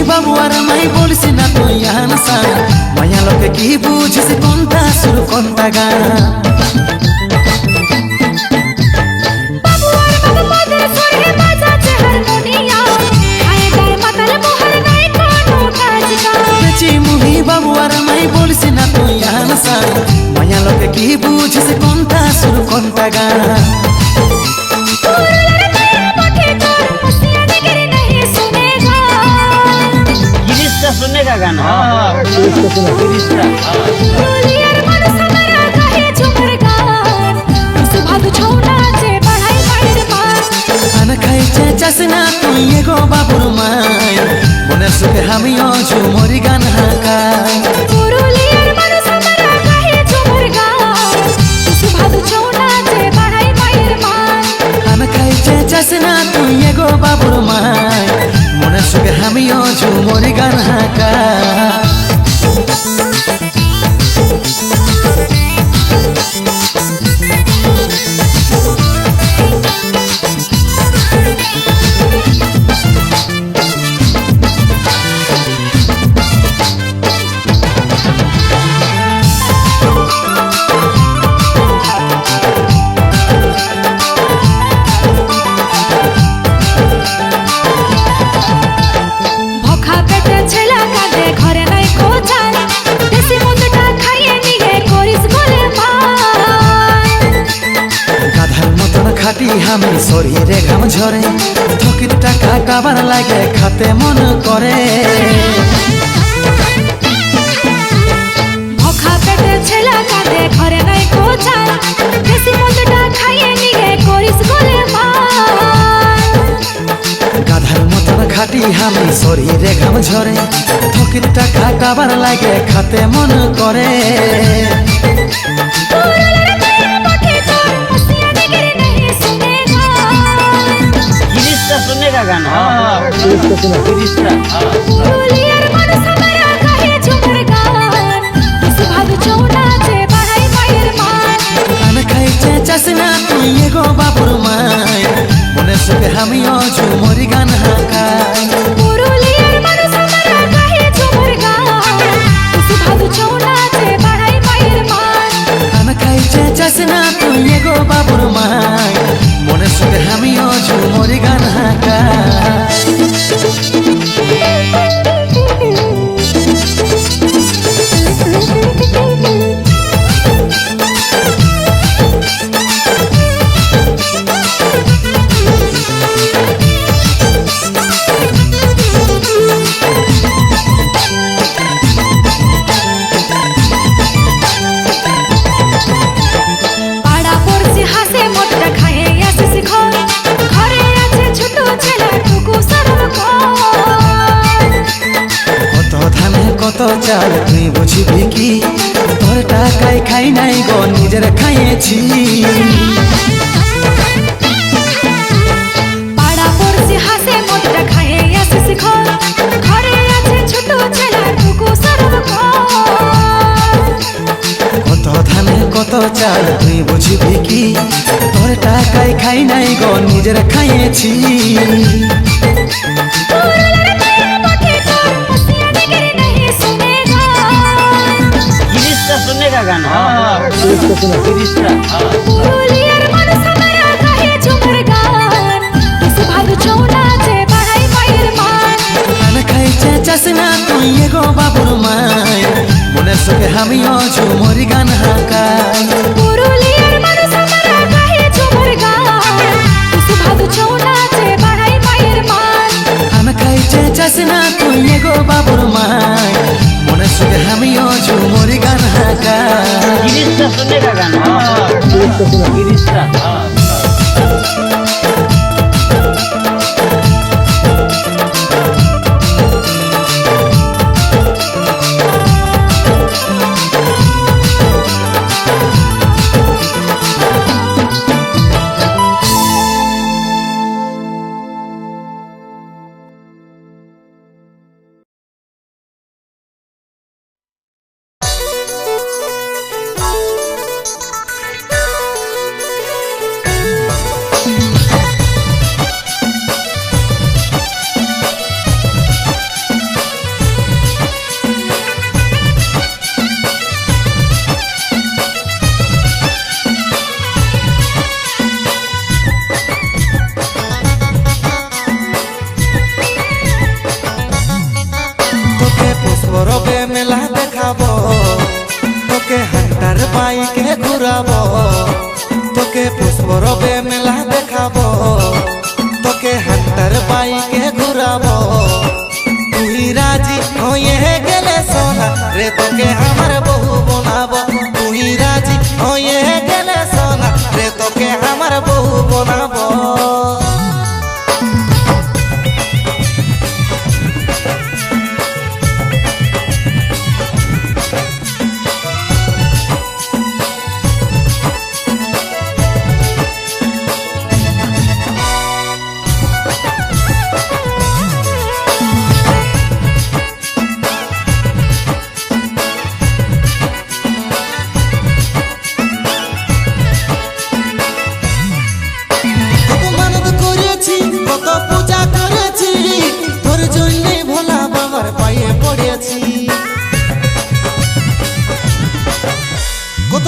বাবুয়ার মাই বলিস না তুই আনসা মায়া লোকে কি বুঝিস কোনটা সুর কোনটা গান বাবুয়ার মাই বলিস না তুই আনসা মায়া লোকে কি বুঝিস কোনটা সুর কোনটা গান सुनने का गाना চাষনা তুই এগো বাবুর মাই মনের সুখে আমিও ঝুমরি গান হাঁকাই চাষনা তুই এগো বাবুর মাই মনের সুখে আমিও ঝুমরি গান হাঁকাই খাটি আমি শরীরে ঘাম ঝরে থকির টাকা কাবার লাগে খাতে মন করে ভোখা পেটে ছেলা কাঁদে ঘরে নাই কোচাল দেশি মদটা খাইয়ে নিয়ে করিস গোলে গাধার মতন খাটি আমি শরীরে ঘাম ঝরে থকির টাকা কাবার লাগে খাতে মন করে सुनने का गाना চাষনা তুই এগো বাবুর মাই মনের সুখে আমিও ঝুমরি গান হাঁকাই চাষনা তুই এগো বাবুর মাই মনের সুখে আমিও ঝুমরি গান হাঁকাই কত চাল তুই বুঝিবি কি তোর টাকায় খাই নাই গো নিজের খাইয়েছি পাড়া পড়শি হাসে মদটা খাইয়ে আসিস ঘর ঘরে আছে ছোট ছেলে টুকু সরব কত ধানে কত চাল তুই বুঝিবি কি তোর টাকায় খাই নাই গো নিজের খাইয়েছি सुनने का गाना চাষনা তুই এগো বাবুর মাই মনের সুখে আমিও ঝুমরি গান হাঁকাই চাষনা তুই এগো বাবুর মাই মনের সুখে আমিও ঝুমরি গান হাঁকাই सुनने का गाना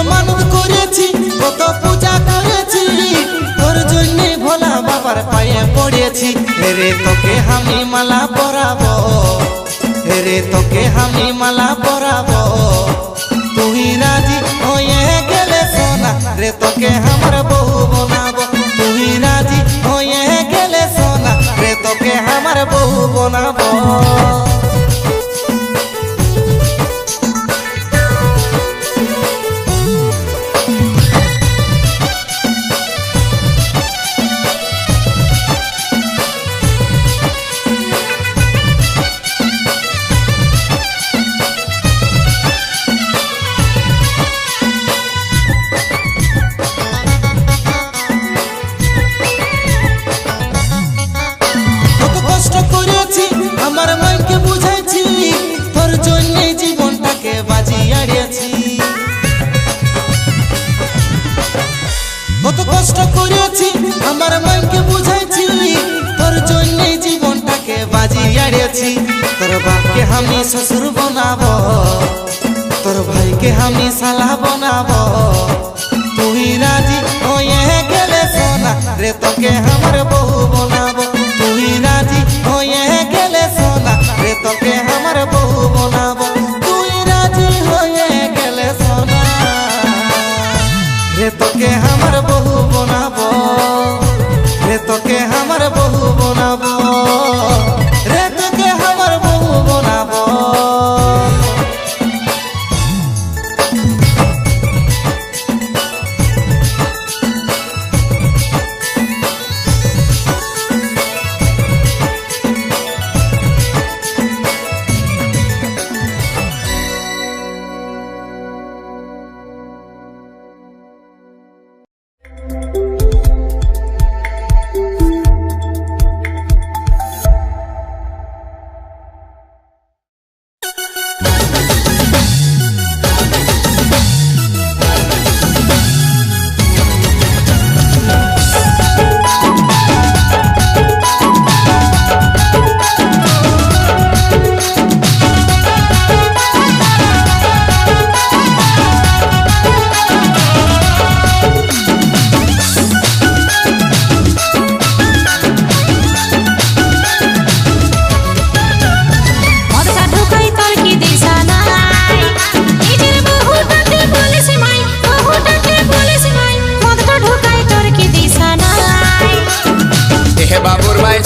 মানত করেছি কত পূজা করেছি তোর জন্য ভোলা বাবার পায়ে পড়েছি রে তোকে আমি মালা পরাবো রে তোকে আমি মালা পরাবো তুই রাজি হয়ে গেলে সোনা রে তোকে আমার বউ বানাবো তুই রাজি হয়ে গেলে সোনা রে তোকে আমার বউ বানাবো আমার মনকে বুঝাইছি তোর জন্য জীবনটাকে বাজিয়াড়িয়েছি কত কষ্ট করেছি আমার মনকে বুঝাইছি তোর জন্য জীবনটাকে বাজিয়াড়িয়েছি তোর বাপকে আমি শ্বশুর বানাবো তোর ভাইকে আমি শালা বানাবো তুই রাজি হয়ে গেলে সোনা রে তোকে আমার বউ বানাবো তুই রাজি হয়ে গেলে সোনা রে তোকে আমার বউ বানাবো তুই রাজি হয়ে গেলে সোনা রে তোকে আমার বউ বানাবো রে তোকে আমার বউ বানাবো রে তোকে আমার বউ বানাবো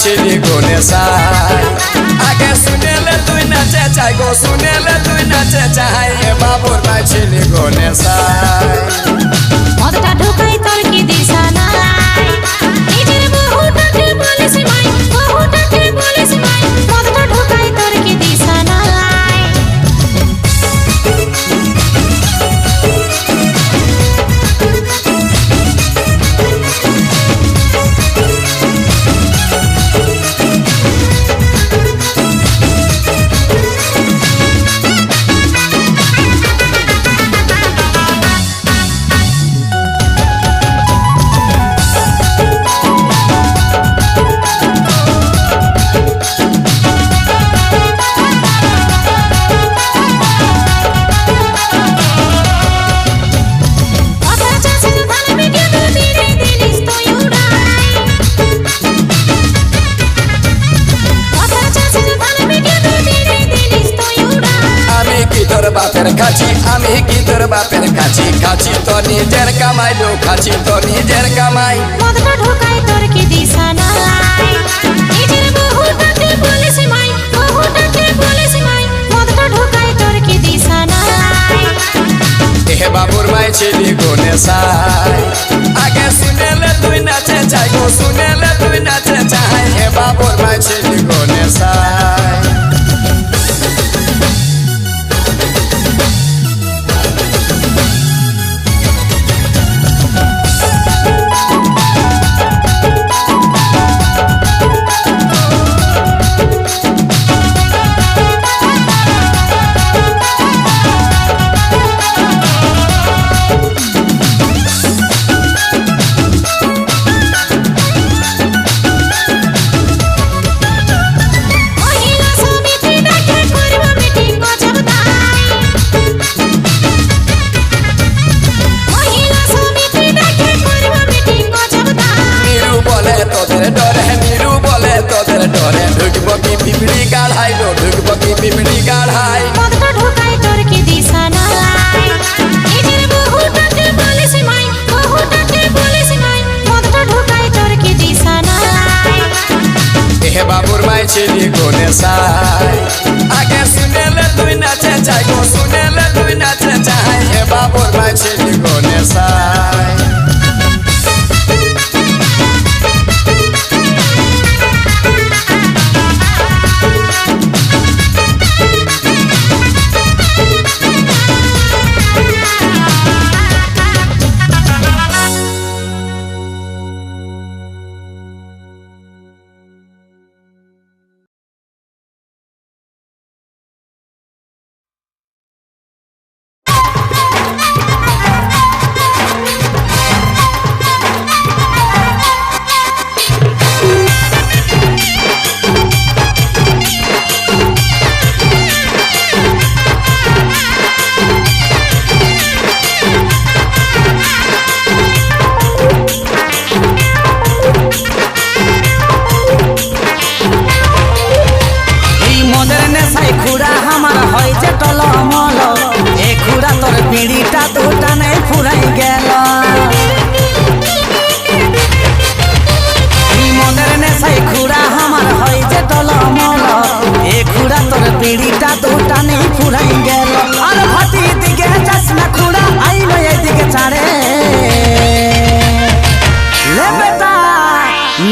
ছিলি কোনে সাই আগে শুনেলে তুই নাচে চাই গো শুনেলে তুই নাচে চাই এ বাবুর ভাই ছিলি কোনে সাই মদটা ঢুকাই তোর কি দিশা নাই নিজের বহুটাকে বলিস মাই বহুটাকে বলিস মাই মদটা ঢুকাই তোর কি দিশা নাই বাপের কাছি আমি কি তোর বাপের কাছি কাছি তো নিজের কামাই লো কাছি তো নিজের কামাই মদটা ঢুকাই তোর কি দিশা নাই নিজের বহুটাকে বলিস মাই বহুটাকে বলিস মাই মদটা ঢুকাই তোর কি দিশা নাই এ বাবুর মাই ছিলি কোনে সাই আগে শুনেলে তুই নাচে চাই গো শুনেলে তুই নাচে চাই এ বাবুর মাই ছিলি কোনে সাই মহিলা সবই চাই মদটা ঢোকাই তোর কি দিশা নাই নিজের বহুটাকে বলিস মাই বহুটাকে বলিস মাই মদটা ঢোকাই তোর কি দিশা নাই হে বাবুর মাই ছিলি কোনে সাই আগে শুনেলে তুই নাচে চাই গো শুনেলে তুই নাচে চাই হে বাবুর মাই ছিলি কোনে সাই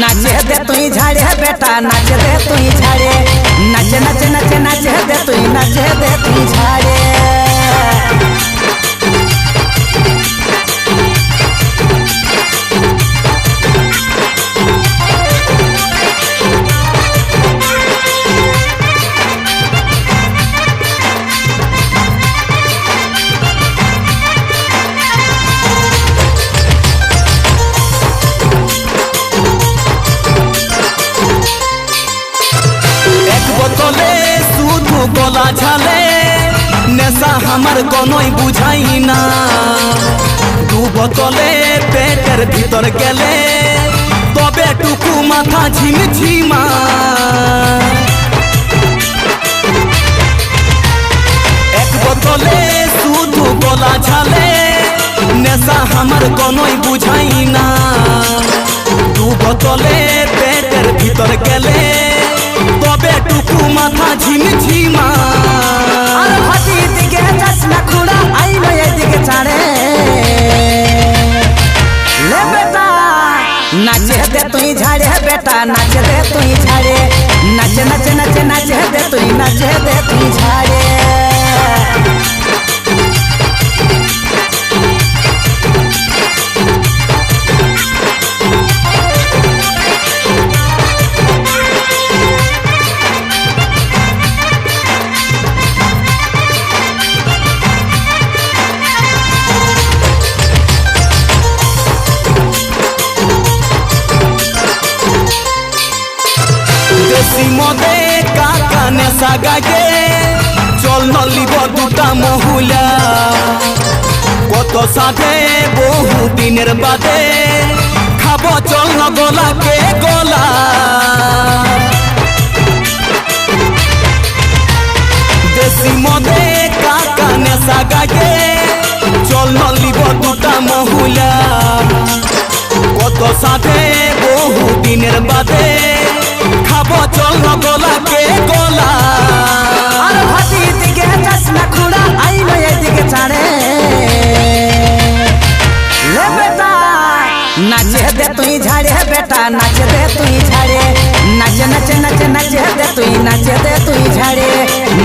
नाचे दे तुई झाड़े बेटा नाचे दे तुई झाड़े नाचे नाचे नाचे नाचे दे तुई नाचे दे तुई झाड़े गला झाले नेशा हमार कोनोई बुझाई ना दू बोतले पेटेर भीतर गेले तबे टुकु माथा झिमझिमा एक बोतले शुद्ध गला झाले नेशा हमार कोनोई बुझाई ना दू बोतले पेटेर भीतर गेले तबे टुकु माथा झिमझिमा अरे फटी दिगे चश्मा खुड़ा आई लो ये दिगे चाड़े ले बेटा नाचे दे तुई झाड़े बेटा नाचे दे तुई झाड़े नाचे नाचे नाचे नाचे दे तुई नाचे दे तुई झाड़े মদে কাকা নেশা গাগে চল নলিব দুটা মহুলা কত সাথে বহু দিনের বাদে খাব চল ন গলাকে গলা দেশি মদে কাকা নেশা গাগে চল নলিব দুটা মহুলা কত সাথে বহু দিনের বাদে খাবো চল ন গলাকে গলা अरे फटी दिगे चश्मा खुड़ा आई लो ये दिगे चाड़े ले बेटा नाचे दे तुई झाड़े बेटा नाचे दे तुई झाड़े नाचे नाचे नाचे नाचे दे तुई नाचे दे तुई झाड़े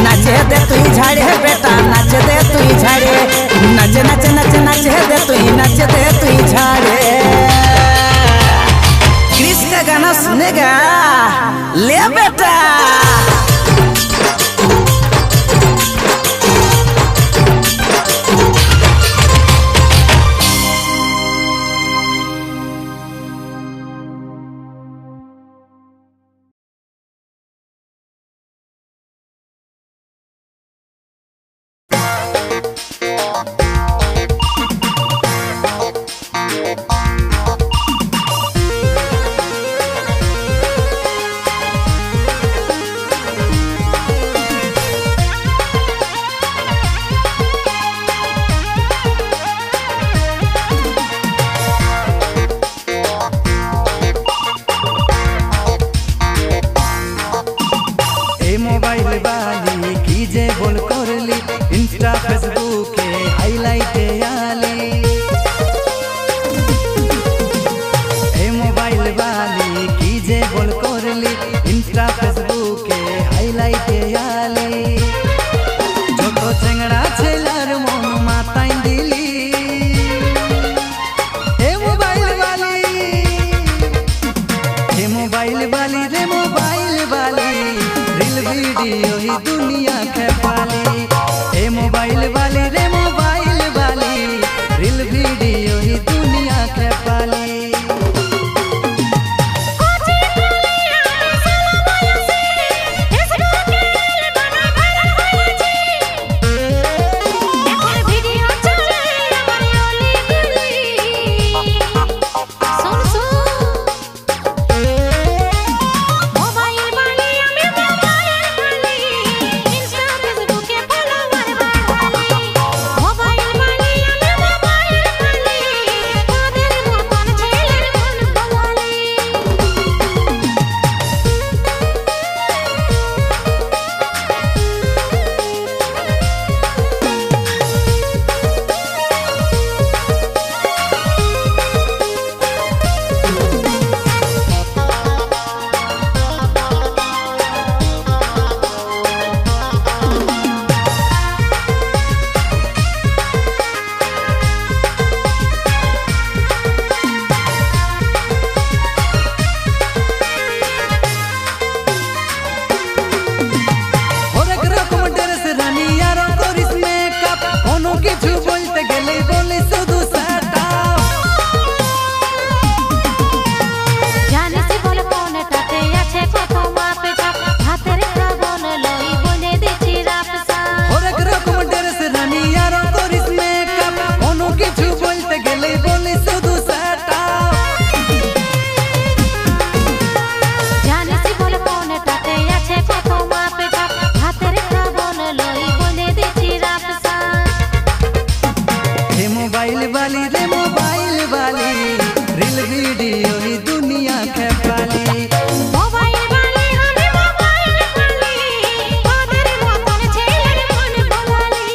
नाचे दे तुई झाड़े बेटा नाचे दे तुई झाड़े नाचे नाचे नाचे नाचे दे तुई नाचे दे तुई झाड़े क्रिस का गाना सुनेगा ले बेटा आली ए मोबाइल वाली की जे बोल करली इंस्टा फेसबुके हाईलाइट आली যত চেংড়া ছেলার মন মাথায় দিলি এ মোবাইল বালি রে মোবাইল বালি রিল ভিডিও ही दुनिया के पाली ए मोबाइल बाली रे मोबाइल बाली रील वीडियो ही दुनिया के पाली কিছু বলতে গেলেই বলে শুধু সাটাও জানিস বলে কোনটাতে আছে কত মাপে চাপ হাতের খাবন লই বলে দিছি রাপসা হরেক রকম ড্রেস রানী আর করিস মেকআপ কোনো কিছু বলতে গেলেই বলে শুধু সাটাও জানিস বলে কোনটাতে আছে কত মাপে চাপ হাতের খাবন লই বলে দিছি রাপসা मोबाइल वाली रे मोबाइल वाली रील वीडियो ही दुनिया के पाली মোবাইল বালি আমি মোবাইল বালি তোদের মতন ছেলের মন ভোলালি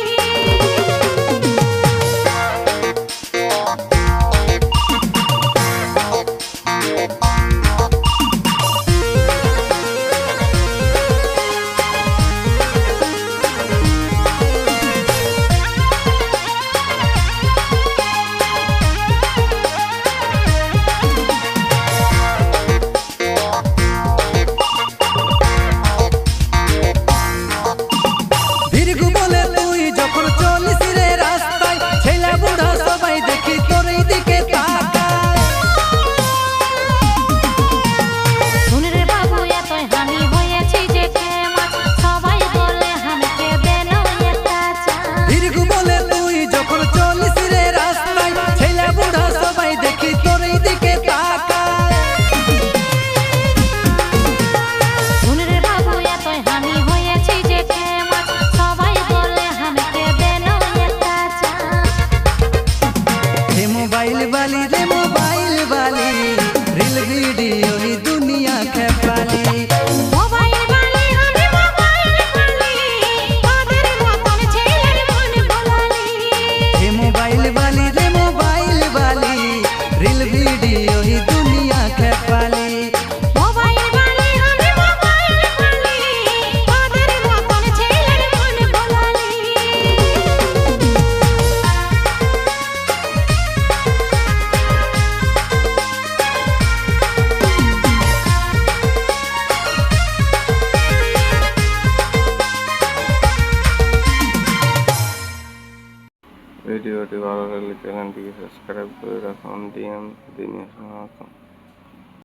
ভিরগু বলে তুই যখন চলিস রে রাস্তায় ছেলে বুড়া সবাই দেখি তোর এই দিকে তাকায় শুন রে বাবু এতই হানি হয়েছি যে ফেমাস সবাই বলে হামকে দেন একটা চান্স ভিরগু বলে তুই যখন চলিস রে রাস্তায় ছেলে বুড়া সবাই দেখি তোর এই দিকে তাকায় শুন রে বাবু এতই হানি হয়েছি যে ফেমাস সবাই বলে হামকে দেন একটা চান্স हे मोबाइल वाली रे मोबाइल वाली रील वीडियो ही दुनिया के पाली মোবাইল বালি আমি মোবাইল বালি তোদের মতন ছেলের মন ভোলালি हे मोबाइल वाली रे मोबाइल वाली रील वीडियो ही दुनिया के पाली মোবাইল বালি আমি মোবাইল বালি তোদের মতন ছেলের মন ভোলালি ভিডিওটি ভালো লাগলে চ্যানেলটিকে সাবস্ক্রাইব করে রাখুন। দিন দিনের সমাগম।